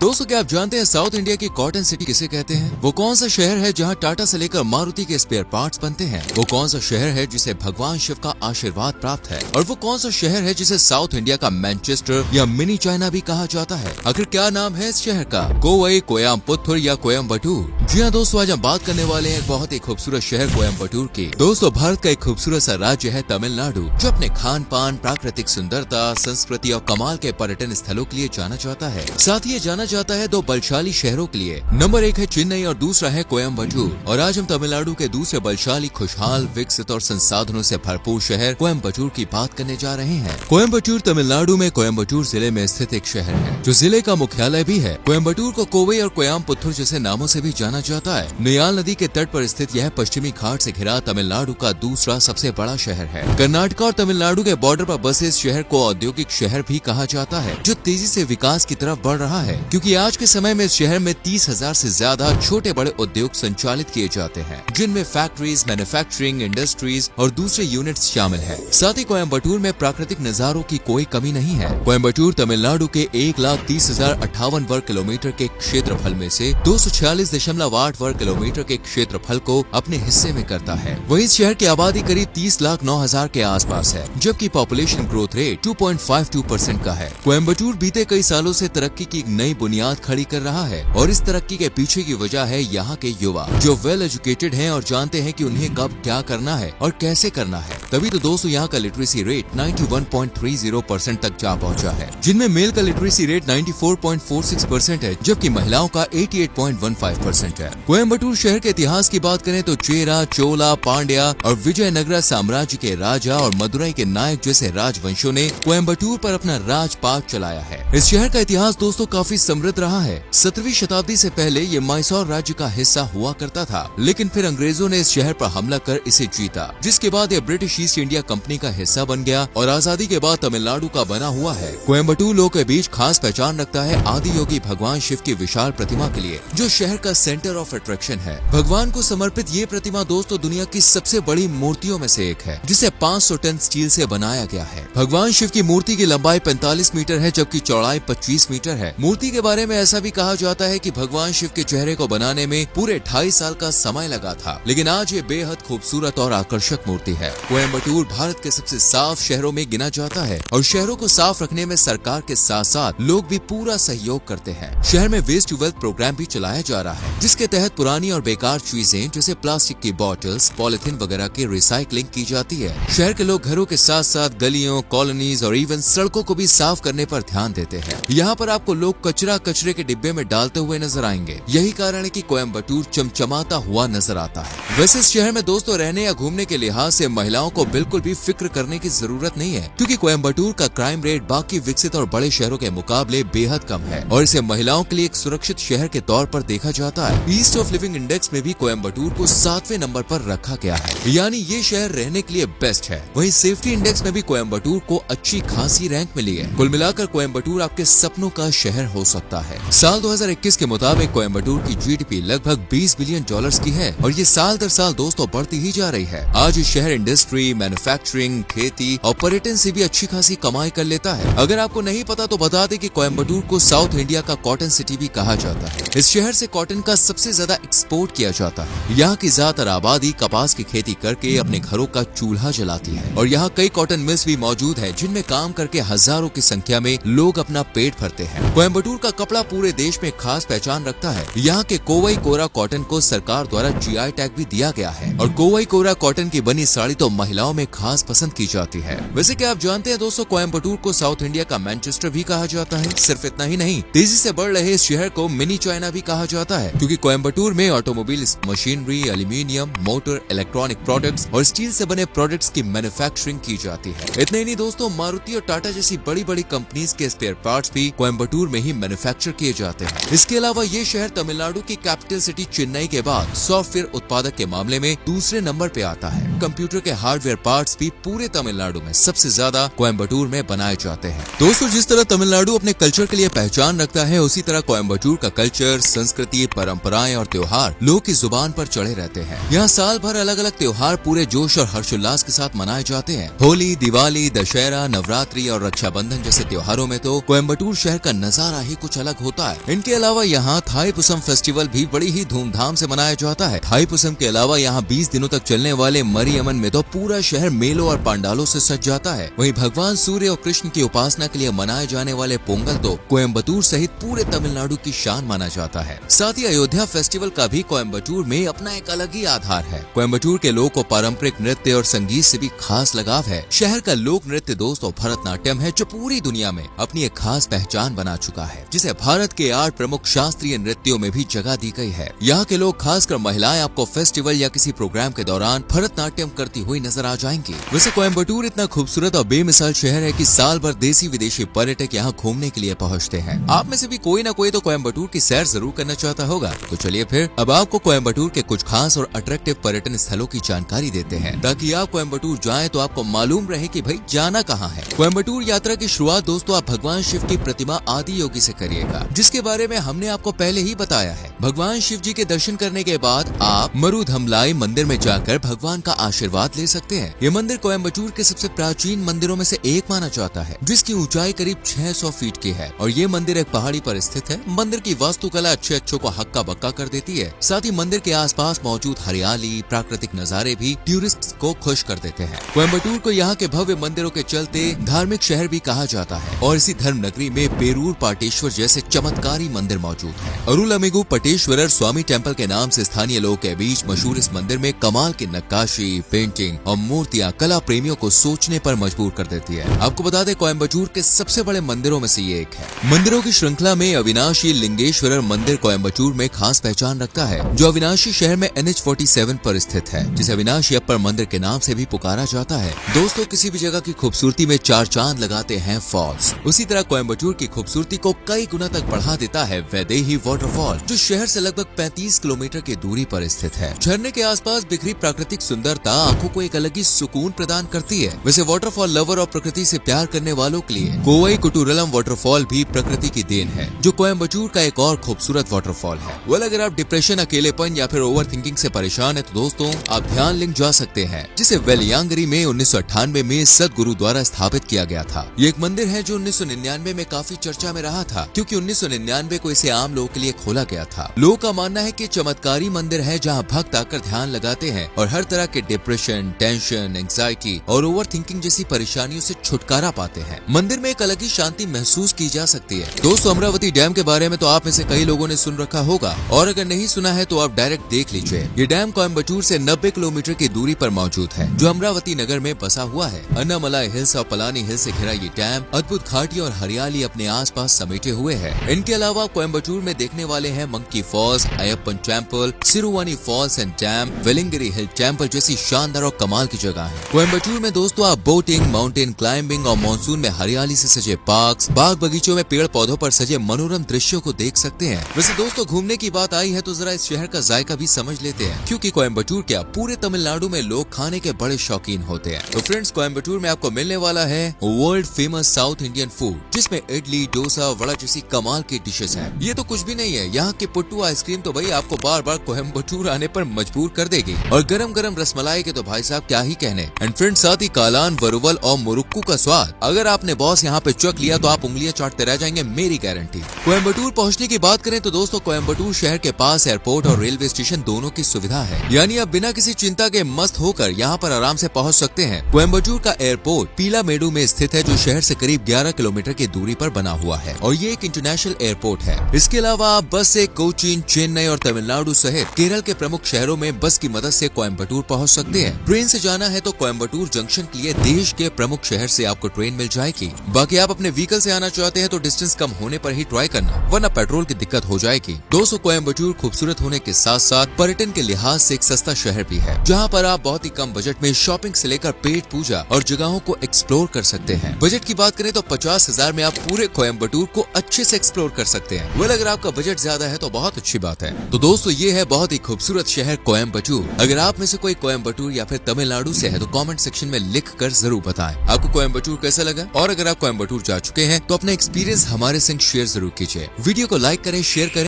दोस्तों क्या आप जानते हैं साउथ इंडिया की कॉटन सिटी किसे कहते हैं? वो कौन सा शहर है जहां टाटा से लेकर मारुति के स्पेयर पार्ट्स बनते हैं? वो कौन सा शहर है जिसे भगवान शिव का आशीर्वाद प्राप्त है? और वो कौन सा शहर है जिसे साउथ इंडिया का मैनचेस्टर या मिनी चाइना भी कहा जाता है? आखिर क्या नाम है इस शहर का? कोवई, कोयम्बटूर या कोयम्बटूर? जी हाँ दोस्तों, आज हम बात करने वाले हैं बहुत ही खूबसूरत शहर कोयम्बटूर की। दोस्तों भारत का एक खूबसूरत सा राज्य है तमिलनाडु, जो अपने खान पान, प्राकृतिक सुंदरता, संस्कृति और कमाल के पर्यटन स्थलों के लिए जाना जाता है। साथ ही ये जाना जाता है दो बलशाली शहरों के लिए। नंबर 1 है चेन्नई और दूसरा है कोयम्बटूर। और आज हम तमिलनाडु के दूसरे बलशाली, खुशहाल, विकसित और संसाधनों से भरपूर शहर कोयम्बटूर की बात करने जा रहे हैं। कोयम्बटूर तमिलनाडु में कोयम्बटूर जिले में स्थित एक शहर है, जो जिले का मुख्यालय भी है। कोयम्बटूर को कोवई और कोयम्बटूर जैसे नामों से भी जाना जाता है। नयाल नदी के तट पर स्थित यह पश्चिमी घाट से घिरा तमिलनाडु का दूसरा सबसे बड़ा शहर है। कर्नाटक और तमिलनाडु के बॉर्डर पर बसे इस शहर को औद्योगिक शहर भी कहा जाता है, जो तेजी से विकास की तरफ बढ़ रहा है, क्योंकि आज के समय में इस शहर में 30,000 से ज्यादा छोटे बड़े उद्योग संचालित किए जाते हैं, जिनमें फैक्ट्रीज, मैन्युफैक्चरिंग इंडस्ट्रीज और दूसरे यूनिट्स शामिल है। साथ ही कोयम्बटूर में प्राकृतिक नजारों की कोई कमी नहीं है। कोयम्बटूर तमिलनाडु के 1,30,058 वर्ग किलोमीटर के क्षेत्रफल में से 246.8 वर्ग किलोमीटर के क्षेत्रफल को अपने हिस्से में करता है। वहीं इस शहर की आबादी करीब 30,09,000 के आसपास है, जबकि पॉपुलेशन ग्रोथ रेट 2.52% का है। कोयम्बटूर बीते कई सालों से तरक्की की एक नई बुनियाद खड़ी कर रहा है, और इस तरक्की के पीछे की वजह है यहाँ के युवा, जो वेल एजुकेटेड हैं और जानते हैं कि उन्हें कब क्या करना है और कैसे करना है। तभी तो दोस्तों यहाँ का लिटरेसी रेट 91.30% तक जा पहुँचा है, जिनमें मेल का लिटरेसी रेट 94.46% है, जबकि महिलाओं का 88.15% है। कोयम्बटूर शहर के इतिहास की बात करें तो चेरा, चोला, पांड्या और विजयनगरा साम्राज्य के राजा और मदुरई के नायक जैसे राजवंशों ने कोयम्बटूर पर अपना राजपाट चलाया है। इस शहर का इतिहास दोस्तों काफी समृद्ध रहा है। 17वीं शताब्दी से पहले ये मैसूर राज्य का हिस्सा हुआ करता था, लेकिन फिर अंग्रेजों ने इस शहर पर हमला कर इसे जीता, जिसके बाद ये ब्रिटिश ईस्ट इंडिया कंपनी का हिस्सा बन गया और आजादी के बाद तमिलनाडु का बना हुआ है। कोयम्बटूर लोगों के बीच खास पहचान रखता है आदि योगी भगवान शिव की विशाल प्रतिमा के लिए, जो शहर का सेंटर ऑफ अट्रैक्शन है। भगवान को समर्पित ये प्रतिमा दोस्तों दुनिया की सबसे बड़ी मूर्तियों में से एक है, जिसे 500 टन स्टील से बनाया गया है। भगवान शिव की मूर्ति की लंबाई 45 मीटर है, जबकि चौड़ाई 25 मीटर है। मूर्ति के बारे में ऐसा भी कहा जाता है कि भगवान शिव के चेहरे को बनाने में पूरे 2.5 साल का समय लगा था, लेकिन आज ये बेहद खूबसूरत और आकर्षक मूर्ति है। कोयम्बटूर भारत के सबसे साफ शहरों में गिना जाता है, और शहरों को साफ रखने में सरकार के साथ साथ लोग भी पूरा सहयोग करते हैं। शहर में वेस्ट टू वेल्थ प्रोग्राम भी चलाया जा रहा है, जिसके तहत पुरानी और बेकार चीजें जैसे प्लास्टिक की बॉटल्स, पॉलिथीन वगैरह की रिसाइकलिंग की जाती है। शहर के लोग घरों के साथ साथ गलियों, कॉलोनीज और इवन सड़कों को भी साफ करने पर ध्यान देते हैं। यहाँ पर आपको लोग कचरा कचरे के डिब्बे में डालते हुए नजर आएंगे। यही कारण है कि कोयम्बटूर चमचमाता हुआ नजर आता है। वैसे इस शहर में दोस्तों रहने या घूमने के लिहाज से महिलाओं को बिल्कुल भी फिक्र करने की जरूरत नहीं है, क्योंकि कोयम्बटूर का क्राइम रेट बाकी विकसित और बड़े शहरों के मुकाबले बेहद कम है, और इसे महिलाओं के लिए एक सुरक्षित शहर के तौर पर देखा जाता है। ईस्ट ऑफ लिविंग इंडेक्स में भी कोयम्बटूर को 7वें नंबर पर रखा गया है, यानी ये शहर रहने के लिए बेस्ट है। वहीं सेफ्टी इंडेक्स में भी कोयम्बटूर को अच्छी खासी रैंक मिली है। कुल मिलाकर कोयम्बटूर आपके सपनों का शहर हो सकता है। साल 2021 के मुताबिक कोयम्बटूर की जीडीपी लगभग $20 बिलियन की है, और ये साल दर साल दोस्तों बढ़ती ही जा रही है। आज ये शहर इंडस्ट्री, मैन्युफैक्चरिंग, खेती और पर्यटन से भी अच्छी खासी कमाई कर लेता है। अगर आपको नहीं पता तो बता दें कि कोयम्बटूर को साउथ इंडिया का कॉटन सिटी भी कहा जाता है। इस शहर से कॉटन का सबसे ज्यादा एक्सपोर्ट किया जाता है। यहाँ की ज्यादातर आबादी कपास की खेती करके अपने घरों का चूल्हा जलाती है, और यहाँ कई कॉटन मिल्स भी मौजूद है, जिनमें काम करके हजारों की संख्या में लोग अपना पेट भरते हैं। कोयम्बटूर का कपड़ा पूरे देश में खास पहचान रखता है। यहाँ के कोवई कोरा कॉटन को सरकार द्वारा जीआई टैग भी दिया गया है, और कोवई कोरा कॉटन की बनी साड़ी तो महिलाओं में खास पसंद की जाती है। वैसे क्या आप जानते हैं दोस्तों, कोयम्बटूर को साउथ इंडिया का मैनचेस्टर भी कहा जाता है। सिर्फ इतना ही नहीं, तेजी से बढ़ रहे इस शहर को मिनी चाइना भी कहा जाता है, क्योंकि कोयम्बटूर में automobile, machinery, aluminium, motor, electronic products और स्टील से बने प्रोडक्ट्स की मैन्युफैक्चरिंग की जाती है। इतने ही नहीं दोस्तों, मारुति और टाटा जैसी बड़ी बड़ी कंपनीज के स्पेयर पार्ट्स भी कोयम्बटूर में ही मैन्युफैक्चर किए जाते हैं। इसके अलावा ये शहर तमिलनाडु की कैपिटल सिटी चेन्नई के बाद सॉफ्टवेयर उत्पादक के मामले में दूसरे नंबर पे आता है। कंप्यूटर के हार्डवेयर पार्ट्स भी पूरे तमिलनाडु में सबसे ज्यादा कोयम्बटूर में बनाए जाते हैं। दोस्तों जिस तरह तमिलनाडु अपने कल्चर के लिए पहचान रखता है, उसी तरह कोयम्बटूर का कल्चर, संस्कृति, परंपराएं और त्योहार लोगों की जुबान पर चढ़े रहते हैं। यहाँ साल भर अलग अलग त्योहार पूरे जोश और हर्षोल्लास के साथ मनाए जाते हैं। होली, दिवाली, दशहरा, नवरात्रि और रक्षाबंधन जैसे त्योहारों में तो कोयम्बटूर शहर का नजारा ही कुछ कुछ अलग होता है। इनके अलावा यहाँ थाईपुसम फेस्टिवल भी बड़ी ही धूमधाम से मनाया जाता है। थाईपुसम के अलावा यहाँ 20 दिनों तक चलने वाले मरियमन में तो पूरा शहर मेलों और पंडालों से सज जाता है। वहीं भगवान सूर्य और कृष्ण की उपासना के लिए मनाए जाने वाले पोंगल तो कोयम्बटूर सहित पूरे तमिलनाडु की शान माना जाता है। साथ ही अयोध्या फेस्टिवल का भी कोयम्बटूर में अपना एक अलग ही आधार है। कोयम्बटूर के लोगों को पारंपरिक नृत्य और संगीत से भी खास लगाव है। शहर का लोक नृत्य दोस्तों भरतनाट्यम है, जो पूरी दुनिया में अपनी एक खास पहचान बना चुका है, जिसे भारत के 8 प्रमुख शास्त्रीय नृत्यों में भी जगह दी गई है। यहाँ के लोग, खासकर महिलाएं, आपको फेस्टिवल या किसी प्रोग्राम के दौरान भरतनाट्यम करती हुई नजर आ जाएंगी। वैसे कोयम्बटूर इतना खूबसूरत और बेमिसाल शहर है कि साल भर देसी विदेशी पर्यटक यहाँ घूमने के लिए पहुँचते हैं। आप में से भी कोई न कोई तो कोयम्बटूर की सैर जरूर करना चाहता होगा। तो चलिए फिर अब आपको कोयम्बटूर के कुछ खास और अट्रैक्टिव पर्यटन स्थलों की जानकारी देते हैं, ताकि आप कोयम्बटूर जाएं तो आपको मालूम रहे कि भाई जाना कहाँ है। कोयम्बटूर यात्रा की शुरुआत दोस्तों आप भगवान शिव की प्रतिमा आदि योगी से करिएगा, जिसके बारे में हमने आपको पहले ही बताया है। भगवान शिव जी के दर्शन करने के बाद आप मरुधमलाई मंदिर में जाकर भगवान का आशीर्वाद ले सकते हैं। ये मंदिर कोयम्बटूर के सबसे प्राचीन मंदिरों में से एक माना जाता है, जिसकी ऊंचाई करीब 600 फीट की है और ये मंदिर एक पहाड़ी पर स्थित है। मंदिर की वास्तुकला अच्छे को हक्का बक्का कर देती है। साथ ही मंदिर के आसपास मौजूद हरियाली, प्राकृतिक नजारे भी टूरिस्ट को खुश कर देते हैं। कोयम्बटूर को यहाँ के भव्य मंदिरों के चलते धार्मिक शहर भी कहा जाता है और इसी धर्म नगरी में पेरूर पाटेश्वर जैसे चमत्कारी मंदिर मौजूद है। अरुलमिगु पटेश्वरर स्वामी टेम्पल के नाम से स्थानीय लोगों के बीच मशहूर इस मंदिर में कमाल की नक्काशी, पेंटिंग और मूर्तियां कला प्रेमियों को सोचने पर मजबूर कर देती है। आपको बता दें कोयम्बटूर के सबसे बड़े मंदिरों में से ये एक है। मंदिरों की श्रृंखला में अविनाशी लिंगेश्वरर मंदिर कोयम्बटूर में खास पहचान रखता है, जो अविनाशी शहर में NH47 पर स्थित है, जिसे अविनाशी अप्पर मंदिर के नाम से भी पुकारा जाता है। दोस्तों किसी भी जगह की खूबसूरती में 4 चांद लगाते हैं फॉल्स, उसी तरह कोयम्बटूर की खूबसूरती को कई गुना तक बढ़ा देता है वैदेही वाटरफॉल, जो शहर से लगभग 35 किलोमीटर की दूरी पर स्थित है। झरने के आसपास बिखरी प्राकृतिक सुंदरता आंखों को एक अलग ही सुकून प्रदान करती है। वैसे वाटरफॉल लवर और प्रकृति से प्यार करने वालों के लिए कोवई कुटुरलम वाटरफॉल भी प्रकृति की देन है, जो कोयम्बटूर का एक और खूबसूरत वाटरफॉल है। अगर आप डिप्रेशन, अकेलेपन या फिर ओवर थिंकिंग से परेशान है तो दोस्तों आप ध्यान लिंग जा सकते हैं, जिसे वेलियांगरी में 1998 में सदगुरु द्वारा स्थापित किया गया था। ये एक मंदिर है जो 1999 में काफी चर्चा में रहा था, क्योंकि 1999 को इसे आम लोगों के लिए खोला गया था। लोगों का मानना है कि चमत्कारी मंदिर है जहां भक्त आकर ध्यान लगाते हैं और हर तरह के डिप्रेशन, टेंशन, एंजाइटी और ओवर थिंकिंग जैसी परेशानियों से छुटकारा पाते हैं। मंदिर में एक अलग ही शांति महसूस की जा सकती है। दोस्तों अमरावती डैम के बारे में तो आप में से कई लोगों ने सुन रखा होगा, और अगर नहीं सुना है तो आप डायरेक्ट देख लीजिए। ये डैम कोयम्बटूर से 90 किलोमीटर की दूरी पर मौजूद है, जो अमरावती नगर में बसा हुआ है। अन्नामलाई हिल्स और पलानी हिल्स से घिरा ये डैम अद्भुत घाटी और हरियाली अपने आसपास समेटे हुए है। इनके अलावा कोयम्बटूर में देखने वाले हैं monkey falls, Ayyappan temple, Siruvani falls and dam, Vellingiri hill temple जैसी शानदार और कमाल की जगह है। कोयम्बटूर में दोस्तों आप बोटिंग, माउंटेन क्लाइंबिंग और मानसून में हरियाली से सजे पार्क्स, बाग बगीचों में पेड़ पौधों पर सजे मनोरम दृश्यों को देख सकते हैं। वैसे दोस्तों घूमने की बात आई है तो जरा इस शहर का जायका भी समझ लेते हैं, क्योंकि कोयम्बटूर क्या पूरे तमिलनाडु में लोग खाने के बड़े शौकीन होते हैं। तो फ्रेंड्स कोयम्बटूर में आपको मिलने वाला है world famous south Indian food, जिसमें इडली, डोसा, वड़ा जैसी कमाल की डिशेस हैं। ये तो कुछ भी नहीं है, यहाँ की पुट्टू आइसक्रीम तो भाई आपको बार बार कोयम्बटूर आने पर मजबूर कर देगी, और गरम गरम रसमलाई के तो भाई साहब क्या ही कहने। एंड फ्रेंड्स साथ ही कालान, वरुवल और मुरुक्कू का स्वाद अगर आपने बॉस यहाँ पे चख लिया तो आप उंगलियां चाटते रह जाएंगे, मेरी गारंटी। कोयम्बटूर पहुँचने की बात करें तो दोस्तों कोयम्बटूर शहर के पास एयरपोर्ट और रेलवे स्टेशन दोनों की सुविधा है, यानी आप बिना किसी चिंता के मस्त होकर यहाँ पर आराम से पहुँच सकते हैं। कोयम्बटूर का एयरपोर्ट पीलामेडु में स्थित है, जो शहर से करीब 11 किलोमीटर की दूरी पर बना हुआ है, और ये एक इंटरनेशनल एयरपोर्ट है। इसके अलावा आप बस से कोचीन, चेन्नई और तमिलनाडु सहित केरल के प्रमुख शहरों में बस की मदद से कोयम्बटूर पहुँच सकते हैं। ट्रेन से जाना है तो कोयम्बटूर जंक्शन के लिए देश के प्रमुख शहर से आपको ट्रेन मिल जाएगी। बाकी आप अपने व्हीकल से आना चाहते हैं तो डिस्टेंस कम होने पर ही ट्राई करना, वरना पेट्रोल की दिक्कत हो जाएगी। दोस्तों कोयम्बटूर खूबसूरत होने के साथ साथ पर्यटन के लिहाज से एक सस्ता शहर भी है, जहाँ पर आप बहुत ही कम बजट में शॉपिंग से लेकर पेट पूजा और जगहों को एक्सप्लोर कर सकते हैं। बजट की बात करें तो 50,000 में आप पूरे कोयम्बटूर को अच्छे से एक्सप्लोर कर सकते हैं। वेल अगर आपका बजट ज्यादा है तो बहुत अच्छी बात है। तो दोस्तों ये है बहुत ही खूबसूरत शहर कोयम्बटूर। अगर आप में से कोई कोयम्बटूर या फिर तमिलनाडु से है तो कमेंट सेक्शन में लिख कर जरूर बताएं आपको कोयम्बटूर कैसा लगा, और अगर आप कोयम्बटूर जा चुके हैं तो अपना एक्सपीरियंस हमारे संग शेयर जरूर कीजिए। वीडियो को लाइक करें, शेयर करें।